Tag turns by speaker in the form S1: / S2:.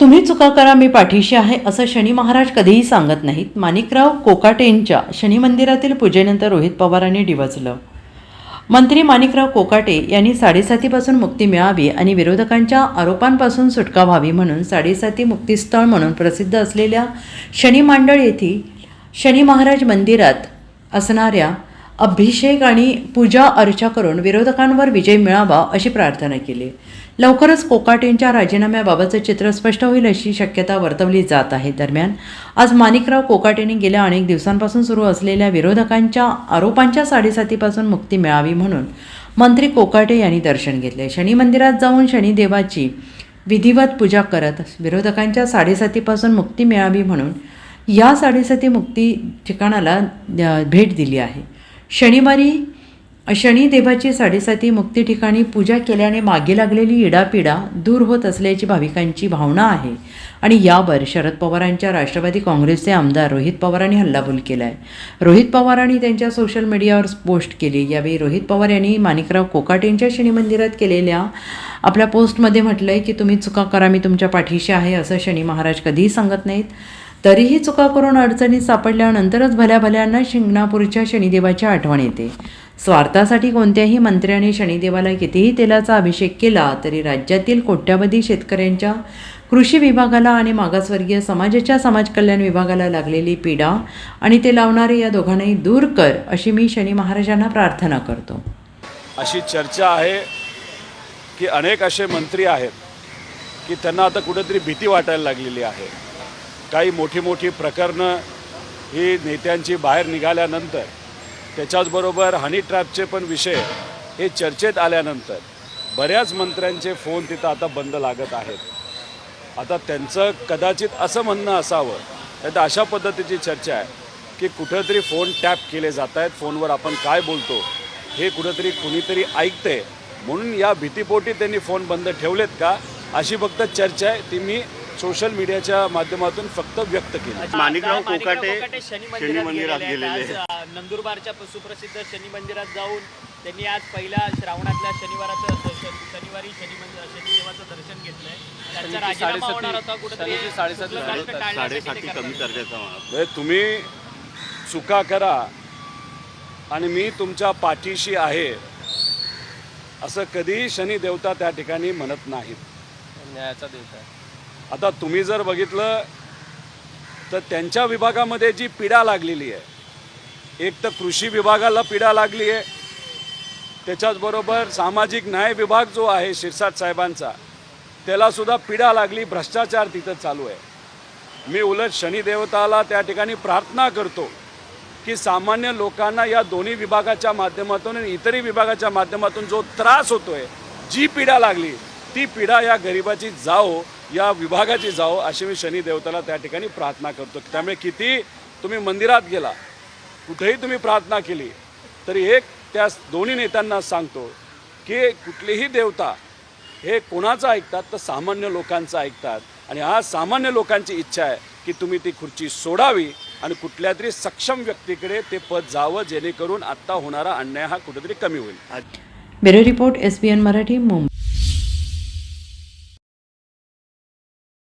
S1: तुम्ही चुका करा मी पाठीशी आहे असं शनी महाराज कधीही सांगत नाहीत। माणिकराव कोकाटेंच्या शनी मंदिरातील पूजेनंतर रोहित पवारांनी डिवचलं। मंत्री माणिकराव कोकाटे यांनी साडेसातीपासून मुक्ती मिळावी आणि विरोधकांच्या आरोपांपासून सुटका व्हावी म्हणून साडेसाती मुक्तीस्थळ म्हणून प्रसिद्ध असलेल्या शनी मांडळ येथील शनी महाराज मंदिरात असणाऱ्या अभिषेक आणि पूजा अर्चा करून विरोधकांवर विजय मिळावा अशी प्रार्थना केली। लवकरच कोकाटेंच्या राजीनाम्याबाबतचं चित्र स्पष्ट होईल अशी शक्यता वर्तवली जात आहे। दरम्यान आज माणिकराव कोकाटेंनी गेल्या अनेक दिवसांपासून सुरू असलेल्या विरोधकांच्या आरोपांच्या साडेसातीपासून मुक्ती मिळावी म्हणून मंत्री कोकाटे यांनी दर्शन घेतले। शनी मंदिरात जाऊन शनिदेवाची विधिवत पूजा करत विरोधकांच्या साडेसातीपासून मुक्ती मिळावी म्हणून या साडेसाती मुक्ती ठिकाणाला भेट दिली आहे। शनिवारी शनिदेवाची साडेसाती मुक्ती ठिकाणी पूजा केल्याने मागे लागलेली इडापिडा दूर होत असल्याची भाविकांची भावना आहे आणि यावर शरद पवारांच्या राष्ट्रवादी काँग्रेसचे आमदार रोहित पवारांनी हल्लाबोल केला आहे। रोहित पवारांनी त्यांच्या सोशल मीडियावर पोस्ट केली। यावेळी रोहित पवार यांनी माणिकराव कोकाटेंच्या शनी मंदिरात केलेल्या आपल्या पोस्टमध्ये म्हटलं आहे की तुम्ही चुका करा मी तुमच्या पाठीशी आहे असं शनी महाराज कधीही सांगत नाहीत। तरीही चुका करून अडचणीत सापडल्यानंतरच भल्या भल्यांना शिंगणापूरच्या शनिदेवाची आठवण येते। स्वार्थासाठी कोणत्याही मंत्र्याने शनिदेवाला कितीही तेलाचा अभिषेक केला तरी राज्यातील कोट्यावधी शेतकऱ्यांच्या कृषी विभागाला आणि मागासवर्गीय समाजाच्या समाज कल्याण विभागाला लागलेली पीडा आणि ते लावणारे या दोघांनाही दूर कर अशी मी शनी महाराजांना प्रार्थना करतो।
S2: अशी चर्चा आहे की अनेक असे मंत्री आहेत की त्यांना आता कुठेतरी भीती वाटायला लागलेली आहे। काही मोठी मोठी प्रकरणं ही नेत्यांची बाहेर निघाल्यानंतर त्याच्याचबरोबर हनी ट्रॅपचे पण विषय हे चर्चेत आल्यानंतर बऱ्याच मंत्र्यांचे फोन तिथं आता बंद लागत आहेत। आता त्यांचं कदाचित असं म्हणणं असावं तर अशा पद्धतीची चर्चा आहे की कुठेतरी फोन टॅप केले जात आहेत, फोनवर आपण काय बोलतो हे कुठेतरी कुणीतरी ऐकते म्हणून या भीतीपोटी त्यांनी फोन बंद ठेवलेत का अशी फक्त चर्चा आहे, ती मी सोशल मीडियाच्या माध्यमातून फक्त व्यक्त केली।
S3: माणिकराव कोकाटे शनी मंदिरात गेलेले
S4: नंदुरबारच्या सुप्रसिद्ध शनी मंदिरात जाऊन त्यांनी आज पहिल्या श्रावणातल्या शनिवारी शनिदेवाचं दर्शन घेतलंय। त्यांचा राजीनामा होणार होता कुठेतरी
S3: साडेसाती कमी दर्जाचा।
S2: तुम्ही चुका करा आणि मी तुमच्या पाठीशी आहे असं कधी शनी देवता त्या ठिकाणी म्हणत नाहीत।
S4: न्यायाचा देवता आहे।
S2: आता तुम्ही जर बघितलं तर त्यांच्या विभागामध्ये जी पीडा लागलेली आहे, एक तर कृषी विभागाला पीडा लागली आहे, त्याच्याचबरोबर सामाजिक न्याय विभाग जो आहे शिरसाट साहेबांचा त्यालासुद्धा पीडा लागली, भ्रष्टाचार तिथं चालू आहे। मी उलट शनिदेवताला त्या ठिकाणी प्रार्थना करतो की सामान्य लोकांना या दोन्ही विभागाच्या माध्यमातून आणि इतरही विभागाच्या माध्यमातून जो त्रास होतोय, जी पीडा लागली ती पीडा या गरिबाची जाओ, या विभागाची जाओ अशी मी शनी देवताला त्या ठिकाणी प्रार्थना करतो। त्यामुळे किती तुम्ही मंदिरात गेला, कुठेही तुम्ही प्रार्थना केली तरी एक त्या दोन्ही नेत्यांना सांगतो की कुठलीही देवता हे कोणाचं ऐकतात तर सामान्य लोकांचं ऐकतात आणि आज सामान्य लोकांची इच्छा आहे की तुम्ही ती खुर्ची सोडावी आणि कुठल्या तरी सक्षम व्यक्तीकडे ते पद जावं जेणेकरून आत्ता होणारा अन्याय हा कुठेतरी कमी होईल।
S1: Bureau report SBN Marathi Mumbai.